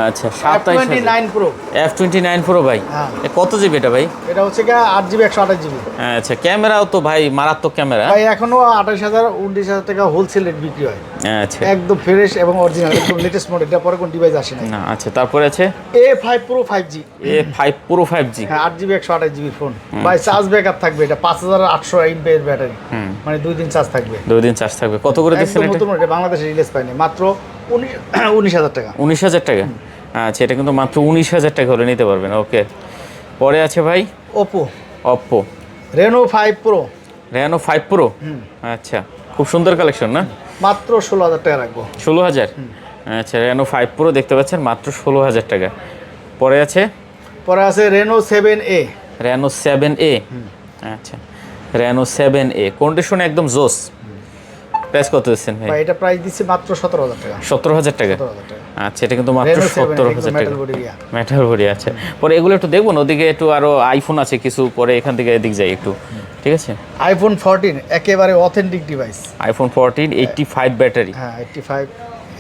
আচ্ছা 27,000 Pro। F29 Pro ভাই, হ্যাঁ কত জিবি এটা ভাই? এটা হচ্ছে কি 8GB 128GB। আচ্ছা ক্যামেরাও তো ভাই মারাত্মক ক্যামেরা ভাই, এখনো 28,000 29,000 টাকা হোলসেল রেট বিক্রি হয়। আচ্ছা একদম ফ্রেশ এবং অরিজিনাল, একদম লেটেস্ট মডেল, এটা পরে কোন ডিভাইস আসে না। আচ্ছা তারপরে আছে A5 Pro 5G। A5 Pro 5G? হ্যাঁ 8GB 128GB ফোন ভাই, চার্জ ব্যাকআপ থাকবে, এটা 5,800 mAh ব্যাটারি, মানে 2 দিন চার্জ থাকবে। 2 দিন চার্জ থাকবে। কত করে দিচ্ছেন এটা? নতুন এটা বাংলাদেশে রিলিজ পায়নি, মাত্র 19,000 টাকা। 19,000 টাকা, আচ্ছা এটা কিন্তু মাত্র 19,000 টাকা হলে নিতে পারবেন। ওকে, পরে আছে ভাই Oppo Reno 5 Pro, Reno 5 Pro, আচ্ছা খুব সুন্দর কালেকশন না, মাত্র 16,000 টাকা রাখবো। 16,000, আচ্ছা Reno 5 Pro দেখতে পাচ্ছেন মাত্র 16,000 টাকা। পরে আছে Reno 7A, Reno 7A, আচ্ছা Reno 7A কন্ডিশন একদম জোস। প্রাইস কত দিচ্ছেন ভাই? এটা প্রাইস দিচ্ছি মাত্র 17,000 টাকা। 17,000 টাকা, 17,000 টাকা। আচ্ছা এটা কিন্তু মাত্র 17,000 টাকা মেটাল বডি। আচ্ছা পরে এগুলো একটু দেখবো না, ওদিকে একটু আরো আইফোন আছে কিছু, পরে এখান থেকে এদিক যাই একটু, ঠিক আছে? iPhone 14 একেবারে অথেন্টিক ডিভাইস। iPhone 14 85 ব্যাটারি, হ্যাঁ 85,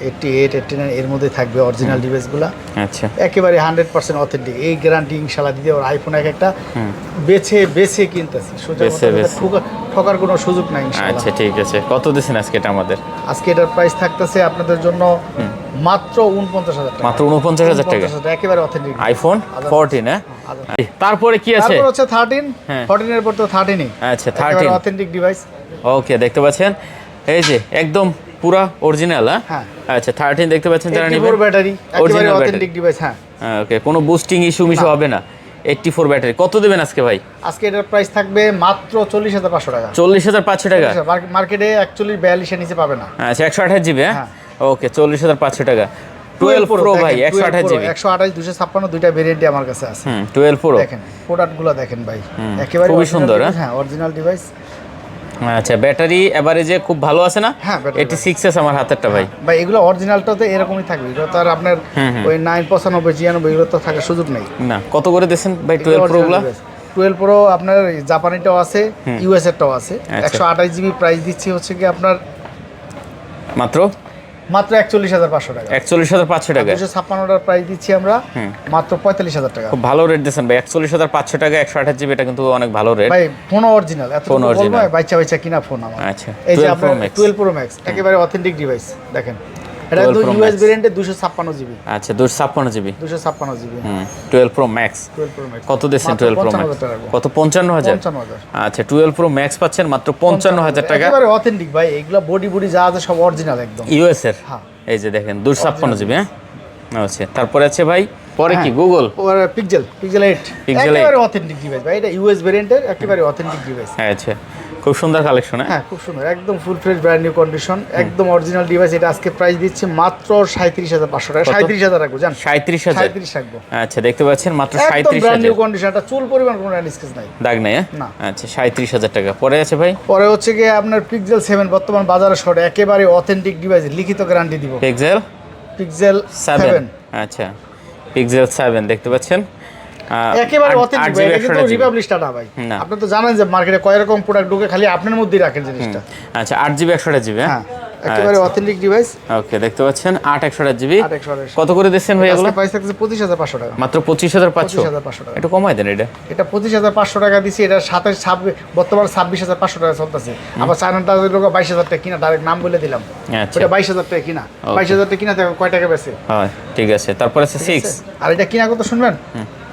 88, 89 এর মধ্যে থাকবে অরিজিনাল ডিভাইসগুলো। আচ্ছা একেবারে 100% অথেন্টিক, এই গ্যারান্টি ইনশাআল্লাহ দিতে। আর আইফোন একটা বেছে কিনতেছি, সোজা ঠকার কোনো সুযোগ নাই ইনশাআল্লাহ। আচ্ছা ঠিক আছে, কত দিচ্ছেন আজকে এটা আমাদের? আজকে এটার প্রাইস থাকতেছে আপনাদের জন্য মাত্র 49,000 টাকা। মাত্র 49,000 টাকা, একেবারে অথেন্টিক iPhone 14। হ্যাঁ তারপরে কি আছে? তারপর হচ্ছে 13, 14 এর পর তো 13ই। আচ্ছা 13 অথেন্টিক ডিভাইস। ওকে দেখতে পাচ্ছেন এই যে একদম পুরা অরিজিনাল। হ্যাঁ আচ্ছা 13 দেখতে পাচ্ছেন, যারা নেবেন ব্যাটারি একেবারে অথেন্টিক ডিভাইস। হ্যাঁ ওকে, কোনো বুস্টিং ইস্যু মিশু হবে না। 84 ব্যাটারি কত দেবেন আজকে ভাই? আজকে এটার প্রাইস থাকবে মাত্র 40,500 টাকা। 40,500 টাকা, মার্কেটে অ্যাকচুয়ালি 42 এর নিচে পাবে না। আচ্ছা 128 জিবি। হ্যাঁ ওকে 40,500 টাকা। 12 প্রো ভাই 128 জিবি, 128, 256 দুইটা ভেরিয়েন্টই আমার কাছে আছে। 12 প্রো দেখেন প্রোডাক্টগুলো দেখেন ভাই, একেবারে খুবই সুন্দর। হ্যাঁ অরিজিনাল ডিভাইস। আচ্ছা ব্যাটারি এভারেজে খুব ভালো আছে না? হ্যাঁ 86 আছে আমার হাতেরটা ভাই। ভাই এগুলো অরিজিনালটাতে এরকমই থাকবে, এটা তো আর আপনার ওই 995, 96 এগুলো তো থাকার সুযোগ নেই না। কত করে দিচ্ছেন ভাই 12 প্রো গুলো? 12 প্রো আপনার জাপানিটাও আছে, ইউএস এরটাও আছে। 128 জিবি প্রাইস দিচ্ছি হচ্ছে কি আপনার মাত্র 41,500 টাকা। 41,500 টাকা। 256টার প্রাইস দিচ্ছি আমরা মাত্র 45,000 টাকা। খুব ভালো রেট দিয়েছেন ভাই, 41,500 টাকা 128 জিবি, এটা কিন্তু অনেক ভালো রেট ভাই। ফোন অরিজিনাল, এত ফোন অরিজিনাল বাইচা কিনা ফোন আমার। আচ্ছা এই যে আপনার 12 প্রো ম্যাক্স একেবারে অথেন্টিক ডিভাইস দেখেন, এটা তো ইউএস ভেরিয়েন্টে 256 জিবি। আচ্ছা 256 GB, 256 GB. 12 pro max. 12 pro max কত দিচ্ছেন 12 প্রো ম্যাক্স? কত? 55,000। আচ্ছা 12 প্রো ম্যাক্স পাচ্ছেন মাত্র 55,000 টাকা। একেবারে অথেন্টিক ভাই, এগুলা বডি যা আছে সব অরিজিনাল একদম ইউএস এর। হ্যাঁ এই যে দেখেন 256 জিবি। হ্যাঁ আচ্ছা তারপরে আছে ভাই, পরে কি গুগল পিক্সেল 8 একেবারে অথেন্টিক ডিভাইস ভাই, এটা ইউএস ভেরিয়েন্টের একেবারে অথেন্টিক ডিভাইস। আচ্ছা খুব সুন্দর কালেকশন। হ্যাঁ খুব সুন্দর, একদম full fresh brand new condition, একদম অরিজিনাল ডিভাইস। এটা আজকে প্রাইস দিচ্ছে মাত্র 37,500 টাকা। 37,000 রাখবো জান, 37,000 রাখবো। আচ্ছা দেখতে পাচ্ছেন মাত্র একদম ব্র্যান্ড নিউ 37,000, কন্ডিশন, এটা চুল পরিমাণ কোনো স্কেচ নাই, দাগ নাই। না। আচ্ছা 37,000 টাকা। পরে আছে ভাই, পরে হচ্ছে কি আপনার পিক্সেল 7 বর্তমান বাজারে শর্ট, একেবারে অথেন্টিক ডিভাইস, লিখিত গ্যারান্টি দিব। পিক্সেল 7। আচ্ছা পিক্সেল 7 দেখতে পাচ্ছেন একেবারে অথেন্টিক ভাই, এটা কিন্তু রিপাবলিশটা না ভাই। আপনি তো জানেন যে মার্কেটে কয় রকম প্রোডাক্ট ঢুকে, খালি আপনার মধ্যেই রাখেন জিনিসটা। আচ্ছা 8GB 128 জিবি। হ্যাঁ একেবারে অথেন্টিক ডিভাইস। ওকে দেখতে পাচ্ছেন 8 128 জিবি। কত করে দিচ্ছেন ভাই এগুলো? প্রাইস থাকছে 25,500 টাকা। মাত্র 25,500 টাকা। একটু কমাই দেন। এটা 25,500 টাকা দিছি, এটা সাথে বর্তমানে 26,500 টাকা চলতেছে। আবার চায়নাটা 22,000 টাকা কিনা, ডাইরেক্ট নাম বলে দিলাম। আচ্ছা এটা 22,000 টাকা কিনা, 22,000 টাকা কিনা থেকে কয় টাকা বেচে? হ্যাঁ ঠিক আছে। তারপর আছে 6। আর এটা কিনা কত শুনবেন?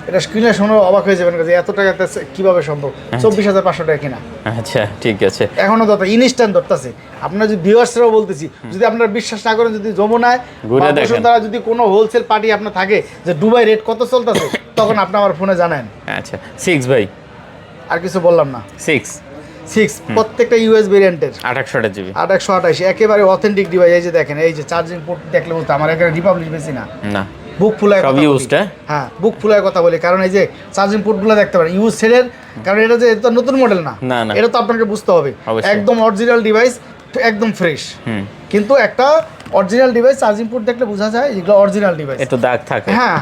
এটা কিনলে শুনে অবাক হয়ে যাবেন যে এত টাকাতে কিভাবে সম্ভব। 24,500 টাকা কিনা। আচ্ছা ঠিক আছে। এখনো তো ইনস্ট্যান্ট ধরতেছে। আপনার যদি ভিউয়ার্সরাও বলতেছি, যদি আপনারা বিশ্বাস না করেন, যদি যমুনায় বা বসুন্ধরা যদি কোনো হোলসেল পার্টি আপনার থাকে যে দুবাই রেট কত চলতেছে, তখন আপনি আমার ফোনে জানেন। আচ্ছা 6 ভাই, আর কিছু বললাম না। 6 প্রত্যেকটা ইউএস ভেরিয়েন্টের 8 128 জিবি। 8 128 একেবারে অথেন্টিক ডিভাইস। এই যে দেখেন, এই যে চার্জিং পোর্ট দেখলে বলতে আমার এখানে রিপাবলিক বেশি না, বুক ফুলায় কথা বলি। হ্যাঁ বুক ফুলায় কথা বলি, কারণ এই যে চার্জিং পোর্টগুলো দেখতে পারেন ইউজ সেটের, কারণ এটা যে এটা নতুন মডেল না, এটা তো আপনাকে বুঝতে হবে। একদম অরিজিনাল ডিভাইস, একদম ফ্রেশ। কিন্তু একটা অরিজিনাল ডিভাইস চার্জিং পোর্ট দেখলে বোঝা যায় এগুলো অরিজিনাল ডিভাইস। একটু দাগ থাকে। হ্যাঁ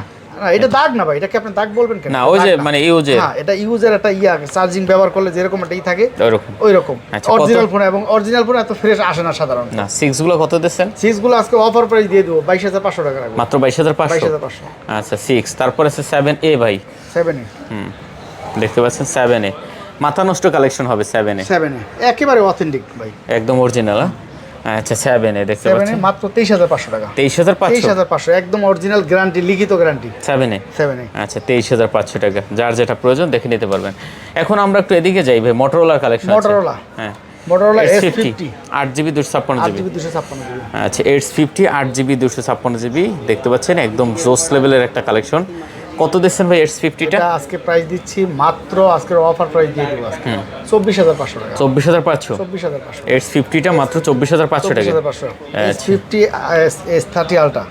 এটা দাগ না ভাই, এটাকে আপনি দাগ বলবেন কেন? না ওই যে মানে ইউজের। হ্যাঁ এটা ইউজের একটা চার্জিং ব্যবহার করলে যেরকম এটাই থাকে ওই রকম অরিজিনাল ফোন। এবং অরিজিনাল ফোন এত ফ্রেশ আসে না সাধারণত। না 6 গুলো কত দিচ্ছেন? 6 গুলো আজকে অফার প্রাইস দিয়ে দেব 22,500 টাকা রাখবো। মাত্র 22,500। আচ্ছা 6। তারপর আছে 7A ভাই। 7A দেখতে পাচ্ছেন 7A মাথা নষ্ট কালেকশন হবে। 7A একেবারে অথেন্টিক ভাই, একদম অরিজিনাল। আচ্ছা 7A দেখতে পাচ্ছেন মাত্র 23,500 টাকা। 23,500 একদম অরিজিনাল গ্যারান্টি, লিখিত গ্যারান্টি। 7A আচ্ছা 23,500 টাকা। যার যেটা প্রয়োজন দেখে নিতে পারবেন। এখন আমরা একটু এদিকে যাই ভাই, মোটরোলার কালেকশন। মোটরোলা হ্যাঁ Motorola S50 S50 8GB 256GB। 8GB 256GB। আচ্ছা S50 8GB 256GB দেখতে পাচ্ছেন, একদম জোস লেভেলের একটা কালেকশন। কত দিচ্ছেন ভাই S50টা? এটা আজকে প্রাইস দিচ্ছি মাত্র, আজকের অফার প্রাইস দিয়ে দেবো আজকে 24500 টাকা। 24500। 24500 S50টা মাত্র 24500 টাকা। 24500। S50 S30 Ultra।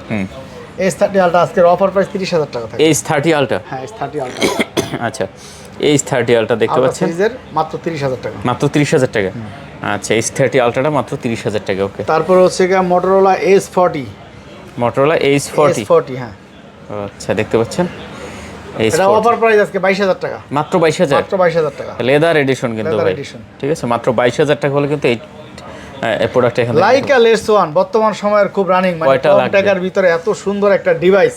S30 Ultra আজকের অফার প্রাইস 30000 টাকা থাকে। S30 Ultra। হ্যাঁ S30 Ultra। আচ্ছা S30 Ultra দেখতে পাচ্ছেন, সিরিজের মাত্র 30000 টাকা। মাত্র 30000 টাকা। আচ্ছা S30 Ultraটা মাত্র 30000 টাকা। ওকে, তারপর হচ্ছে গিয়ে Motorola S40। Motorola H40। হ্যাঁ, আচ্ছা দেখতে পাচ্ছেন এটা অফার প্রাইস আজকে 22000 টাকা। মাত্র 22000। মাত্র 22000 টাকা। লেদার এডিশন কিন্তু Leather ভাই, edition। ঠিক আছে, মাত্র 22000 টাকা হলে কিন্তু এই প্রোডাক্ট এখানে লাইকা লেস ওয়ান বর্তমান সময়ের খুব রানিং, মানে কয়টা কম লাগবে? টাকার ভিতরে এত সুন্দর একটা ডিভাইস,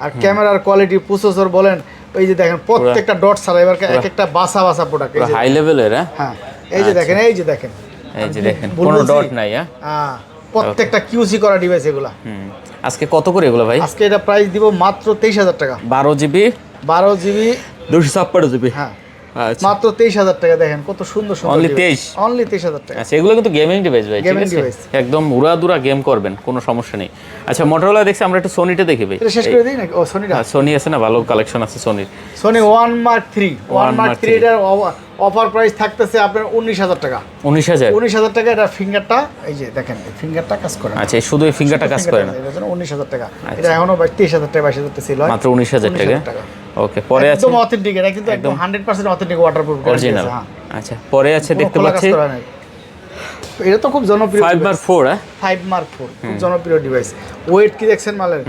আর ক্যামেরার কোয়ালিটি, প্রসেসর বলেন, এই যে দেখেন প্রত্যেকটা ডট ছাড়া এবার এক একটা বাসা বাসা প্রোডাক্ট। এই যে হাই লেভেলের। হ্যাঁ, এই যে দেখেন, এই যে দেখেন, এই যে দেখেন কোনো ডট নাই। হ্যাঁ, প্রত্যেকটা কিউসি করা ডিভাইস এগুলা। আজকে কত করে এগুলো ভাই? আজকে এটা প্রাইস দিব মাত্র 23000 টাকা। 12GB 12GB 256GB। হ্যাঁ, আচ্ছা মাত্র 23000 টাকা। দেখেন কত সুন্দর সুন্দর Only device। 23? অনলি 23000 টাকা। আচ্ছা এগুলো কিন্তু গেমিং ডিভাইস ভাই, ঠিক Gaming আছে, device। একদম উড়াদুরা গেম করবেন, কোনো সমস্যা নেই। আচ্ছা Motorola দেখছি, আমরা একটু সোনিটা দেখি ভাই। এটা শেষ করে দিই নাকি? ও সোনিটা, সোনি আছে না, ভালো কালেকশন আছে সোনির। সোনি 1 Mark 3 এটার অফার প্রাইস থাকতেছে আপনার 19000 টাকা। 19000। 19000 টাকা। এটা ফিঙ্গারটা, এই যে দেখেন ফিঙ্গারটা কাজ করে। আচ্ছা শুধু এই ফিঙ্গারটা কাজ করে না? এটার জন্য 19000 টাকা। এটা এখনো 23000 টাকা, 22000 টাকা সেল হয়। মাত্র 19000 টাকা। ওকে, পরে আছে একদম অথেন্টিক, এটা কিন্তু একদম 100% অথেন্টিক ওয়াটারপ্রুফ অরিজিনাল। আচ্ছা পরে আছে দেখতে পাচ্ছি, এটা তো খুব জনপ্রিয় 5 Mark 4। 5 Mark 4 খুব জনপ্রিয় ডিভাইস। ওয়েট কি দেখছেন মালের?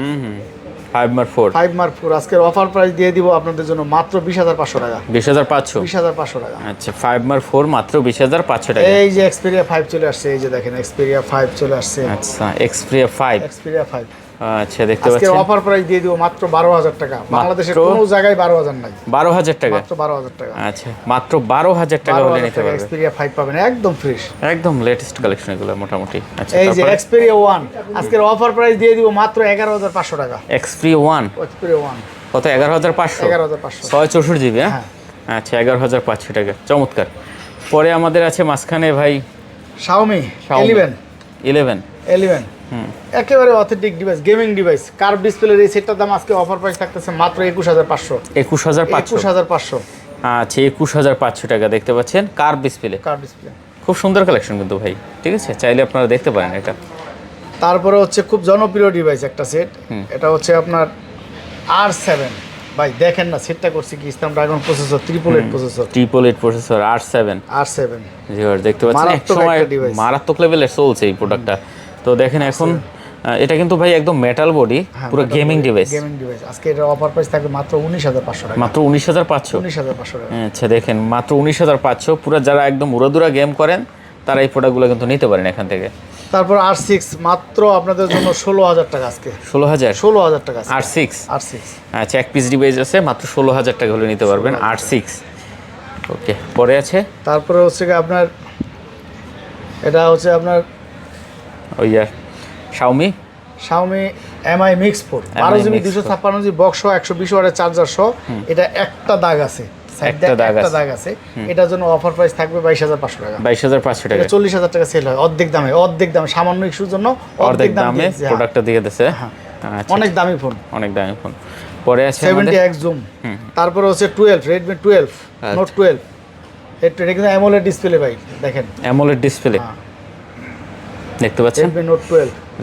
5 Mark 4। 5 Mark 4 আজকের অফার প্রাইস দিয়ে দিব আপনাদের জন্য মাত্র 20500 টাকা। 20500। 20500 টাকা। আচ্ছা 5 Mark 4 মাত্র 20500 টাকা। এই যে Xperia 5 চলে আসছে, এই যে দেখেন Xperia 5 চলে আসছে। আচ্ছা Xperia 5। Xperia 5 আচ্ছা দেখতে আজকে পাচ্ছেন, অফার প্রাইস দিয়ে দিব মাত্র 12000 টাকা। বাংলাদেশের কোনো জায়গায় 12000 নাই, 12000 টাকা। মাত্র 12000 টাকা। আচ্ছা মাত্র 12000 টাকা হলে নিতে পারবে। Xperia 5 পাবেন একদম ফ্রেশ, একদম লেটেস্ট কালেকশন এগুলো মোটামুটি। আচ্ছা এই যে তারপরে Xperia 1 আজকের অফার প্রাইস দিয়ে দিব মাত্র 11500 টাকা। Xperia 1 Xperia 1 কত? 11500। 11500 664GB। হ্যাঁ। আচ্ছা 11500 টাকা, চমৎকার। পরে আমাদের আছে মাঝখানে ভাই Xiaomi 11 একেবারে authentic device, gaming device, curve ডিসপ্লের এই সেটটার দাম আজকে অফার প্রাইস থাকতেছে মাত্র 21500। 21500। আচ্ছা 21500 টাকা দেখতে পাচ্ছেন, কার্ভ ডিসপ্লে। কার্ভ ডিসপ্লে খুব সুন্দর কালেকশন কিন্তু ভাই, ঠিক আছে, চাইলে আপনারা দেখতে পারেন এটা। তারপরে হচ্ছে খুব জনপ্রিয় ডিভাইস একটা সেট, এটা হচ্ছে আপনার R7। ভাই দেখেন না সেটটা করছি কি, Snapdragon processor, 888 processor, 888 processor R7। জি দেখতে পাচ্ছেন, এক সময় মারাত্মক লেভেলের চলছে এই প্রোডাক্টটা। তো দেখেন এখন এটা কিন্তু ভাই একদম মেটাল বডি, পুরো গেমিং ডিভাইস। গেমিং ডিভাইস আজকে এর অফার প্রাইস থাকবে মাত্র 19500 টাকা। মাত্র 19500। 19500 টাকা। আচ্ছা দেখেন মাত্র 19500, পুরো যারা একদম উড়াদুরা গেম করেন তারা এই প্রোডাক্টগুলো কিন্তু নিতে পারেন এখান থেকে। তারপর R6 মাত্র আপনাদের জন্য 16000 টাকা আজকে। 16000 টাকা R6। R6 আচ্ছা এক পিস ডিভাইস আছে, মাত্র 16000 টাকা হলে নিতে পারবেন R6। ওকে, পরে আছে তারপরে হচ্ছে কি আপনার, এটা হচ্ছে আপনার ওই Xiaomi Mi Mix 4 12GB 256GB box সহ 120 ওয়াটের চার্জার সহ। এটা একটা দাগ আছে, একটা দাগ আছে। এটার জন্য অফার প্রাইস থাকবে 22500 টাকা। 22500 টাকা। 40000 টাকা সেল হয় অর্ধেক দামে, সামান্য ইস্যুর জন্য অর্ধেক দামে প্রোডাক্টটা দিয়ে দিয়েছে। আচ্ছা, অনেক দামি ফোন, পরে আছে 70x জুম। তারপরে হচ্ছে 12 Redmi 12 Note 12। এটা কিন্তু অ্যামোলেড ডিসপ্লে ভাই, দেখেন অ্যামোলেড ডিসপ্লে দেখতে পাচ্ছেন।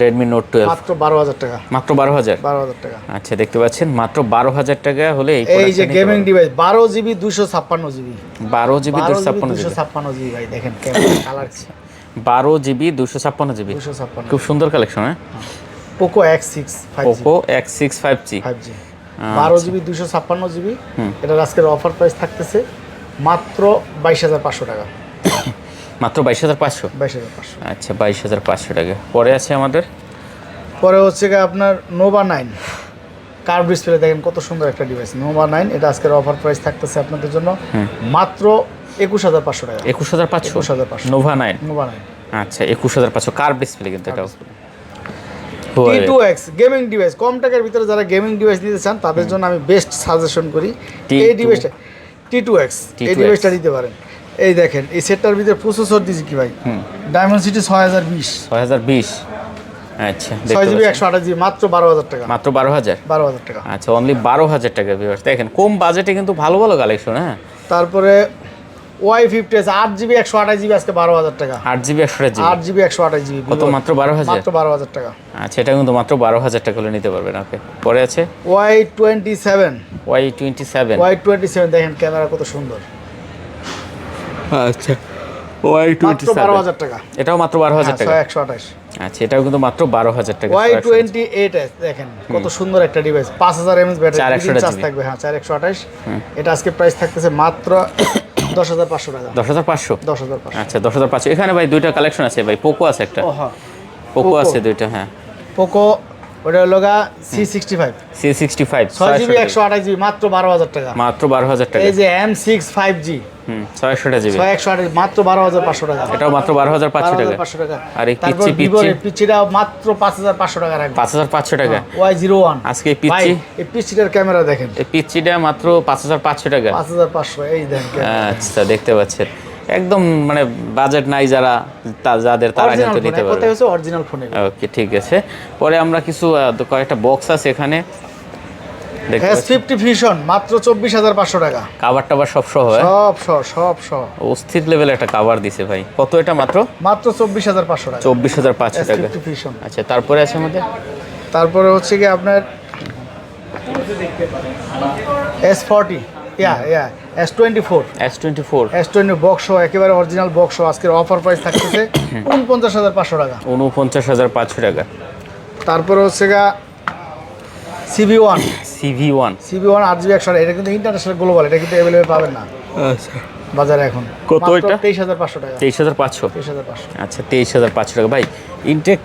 Redmi Note 12 মাত্র 12000 টাকা। মাত্র 12000 টাকা। আচ্ছা দেখতে পাচ্ছেন মাত্র 12000 টাকা হলে এই যে gaming device 12GB 256GB 12GB 256GB ভাই দেখেন কেমন কালার, 12GB 256GB 256 খুব সুন্দর কালেকশন। হ্যাঁ Poco X6 5G, Poco X6 5G 12GB 256GB। এটার আজকের অফার প্রাইস থাকতেছে মাত্র 22500 টাকা। মাত্র 22500। আচ্ছা 22500 টাকা। পরে আছে আমাদের, পরে হচ্ছে কি আপনার Nova 9 কার্ভ ডিসপ্লে, দেখেন কত সুন্দর একটা ডিভাইস Nova 9। এটা আজকের অফার প্রাইস থাকতেছে আপনাদের জন্য মাত্র 21500 টাকা। 21500 Nova 9। আচ্ছা 21500 কার্ভ ডিসপ্লে কিন্তু এটাও। T2X গেমিং ডিভাইস, কম টাকার ভিতরে যারা গেমিং ডিভাইস নিতে চান তাদের জন্য আমি বেস্ট সাজেশন করি এই ডিভাইসটা, T2X এই ডিভাইসটা নিতে পারেন। এই দেখেন এই সেটটার ভিতরে প্রসেসর দিয়েছি কি ভাই, ডায়মেনসিটি 6020 6020। আচ্ছা, 6GB 128GB মাত্র 12000 টাকা। মাত্র 12000 12000 টাকা। আচ্ছা, অনলি 12000 টাকা ভিউয়ার্স। দেখেন কম বাজেটে কিন্তু ভালো ভালো কালেকশন। হ্যাঁ, তারপরে Y50 আছে 8GB 128GB আজকে 12000 টাকা। 8GB 128GB 8GB 128GB কত? মাত্র 12000। মাত্র 12000 টাকা। আচ্ছা, এটা কিন্তু মাত্র 12000 টাকা হলে নিতে পারবেন। ওকে, পরে আছে Y27 Y27 দেখেন ক্যামেরা কত সুন্দর। আচ্ছা, মাত্র 12000 টাকা। এটাও মাত্র 12000 টাকা। 128। আচ্ছা, এটাও কিন্তু মাত্র 12000 টাকা। Y28 দেখেন কত সুন্দর একটা ডিভাইস, 5000 mAh ব্যাটারি, 4128 চার্জ থাকবে। হ্যাঁ, 4128। এটা আজকে প্রাইস থাকতেছে মাত্র 10500 টাকা। 10500। 10500। আচ্ছা, 10500। এখানে ভাই দুইটা কালেকশন আছে ভাই, পোকো আছে একটা। ও হ্যাঁ, পোকো আছে দুইটা। হ্যাঁ, পোকো ওটা হলো C65 C65 6GB 128GB মাত্র 12000 টাকা। মাত্র 12000 টাকা। এই যে M6 5G 628GB 128 মাত্র 12500 টাকা। এটাও মাত্র 12500 টাকা। 12500 টাকা। আর এই তারপর পিচিটা মাত্র 5500 টাকা রাখবে। 5500 টাকা। Y01 আজকে এই পিচি, এই পিচিটার ক্যামেরা দেখেন, এই পিচিটা মাত্র 5500 টাকা। 5500 এই দেখেন। আচ্ছা, দেখতে পাচ্ছেন একদম মানে বাজেট নাই যারা যাদের তারা কিন্তু নিতে পারবে। কোথায় হচ্ছে অরিজিনাল ফোনে। ওকে, ঠিক আছে। পরে আমরা কিছু কয়েকটা বক্স আছে এখানে দেখতে পাচ্ছি। S50 Fusion মাত্র 24500 টাকা। কভার টাবার সব সহ। সব অস্থির লেভেল একটা কভার দিছে ভাই। কত এটা? মাত্র 24500 টাকা। 24500 টাকা। S50 Fusion। আচ্ছা, তারপরে আছে আমাদের, তারপরে হচ্ছে কি আপনার S40 S24 S20 বক্স একেবারে অরিজিনাল বক্স। আজকের অফার প্রাইস থাকতেছে 49500 টাকা। 49500 টাকা। তারপরে হচ্ছে গা CV1 8GB 128। এটা কিন্তু ইন্টারন্যাশনাল গ্লোবাল, এটা কিন্তু অ্যাভেলেবল পাবেন না আচ্ছা, বাজারে এখন। কত এটা? 23500 টাকা। 23500। 23500। আচ্ছা, 23500 টাকা ভাই। ইনটেক,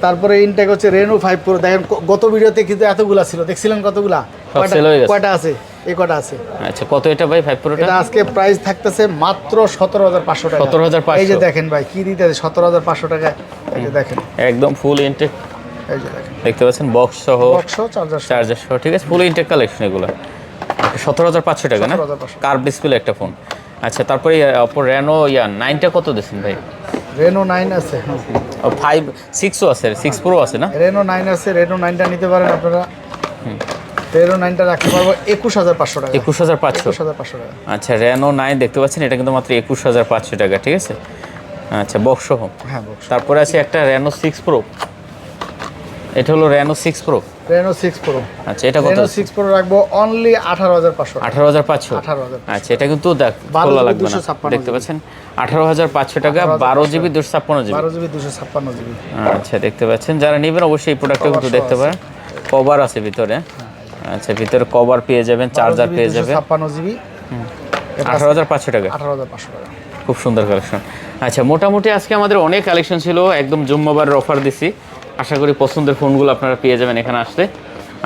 তারপরে ইনটেক হচ্ছে Reno 5 Pro। দেখেন গত ভিডিওতে কিন্তু এতগুলা ছিল, দেখছিলেন কতগুলা? সব সেল হয়ে গেছে। কয়টা আছে? এই কয়টা আছে। আচ্ছা, কত এটা ভাই 5 Pro টা? এটা আজকে প্রাইস থাকতেছে মাত্র 17500 টাকা। 17500। এই যে দেখেন ভাই কি দিতে আছে 17500 টাকা। এই যে দেখেন একদম ফুল ইনটেক। এই যে দেখেন দেখতে পাচ্ছেন বক্স সহ, চার্জার সহ। ঠিক আছে, ফুল ইনটেক কালেকশন এগুলো। 17500 টাকা না? 17500। কার্ভ ডিসপ্লে একটা ফোন। আচ্ছা, তারপরে Oppo Reno 9টা কত দিচ্ছেন ভাই? Reno 9 আছে। 5 6ও আছে, 6 Pro আছে না? Reno 9 আছে, Reno 9টা নিতে পারেন আপনারা। Reno 9টা রাখতে পারবো 21500 টাকা। 21500 টাকা। আচ্ছা, Reno 9 দেখতে পাচ্ছেন, এটা কিন্তু মাত্র 21500 টাকা। ঠিক আছে। আচ্ছা, বক্স সহ। হ্যাঁ, বক্স। তারপরে আছে একটা Reno 6 Pro। এটা হলো Reno 6 Pro। Reno 6 Pro। আচ্ছা, এটা কত? Reno 6 Pro রাখবো অনলি 18500 টাকা। 18500। 18500। আচ্ছা, এটা কিন্তু খোলা লাগবে না। দেখতে পাচ্ছেন 18500 টাকা, 12GB 256GB। 12GB 256GB। আচ্ছা, দেখতে পাচ্ছেন যারা নেবেন অবশ্যই এই প্রোডাক্টটা কিন্তু দেখতে পারেন। কভার আছে ভিতরে। আচ্ছা, ভিতরে কভার পেয়ে যাবেন, চার্জার পেয়ে যাবেন। 256GB। 18500 টাকা। 18500 টাকা। খুব সুন্দর কালেকশন। আচ্ছা, মোটামুটি আজকে আমাদের অনেক কালেকশন ছিল, একদম জুম্মাবারের অফার দিছি। আশা করি পছন্দের ফোনগুলো আপনারা পেয়ে যাবেন এখানে আসলে।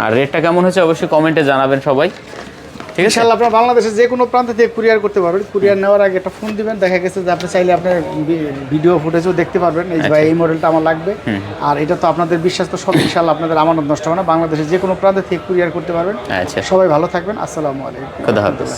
আর রেটটা কেমন হচ্ছে অবশ্যই কমেন্টে জানাবেন সবাই। ঠিক আছে, ইনশাআল্লাহ আপনারা বাংলাদেশের যে কোনো প্রান্ত থেকে কুরিয়ার করতে পারবেন। কুরিয়ার নেওয়ার আগে একটা ফোন দিবেন, দেখা গেছে যে আপনি চাইলে আপনার ভিডিও ফুটেজও দেখতে পারবেন। এই যে ভাই এই মডেলটা আমার লাগবে। আর এটা তো আপনাদের বিশ্বাস তো সব ইনশাআল্লাহ আপনাদের আমানত নষ্ট হবে না। বাংলাদেশের যে কোনো প্রান্ত থেকে কুরিয়ার করতে পারবেন। আচ্ছা, সবাই ভালো থাকবেন। আসসালামু আলাইকুম। খুদা হাফেজ।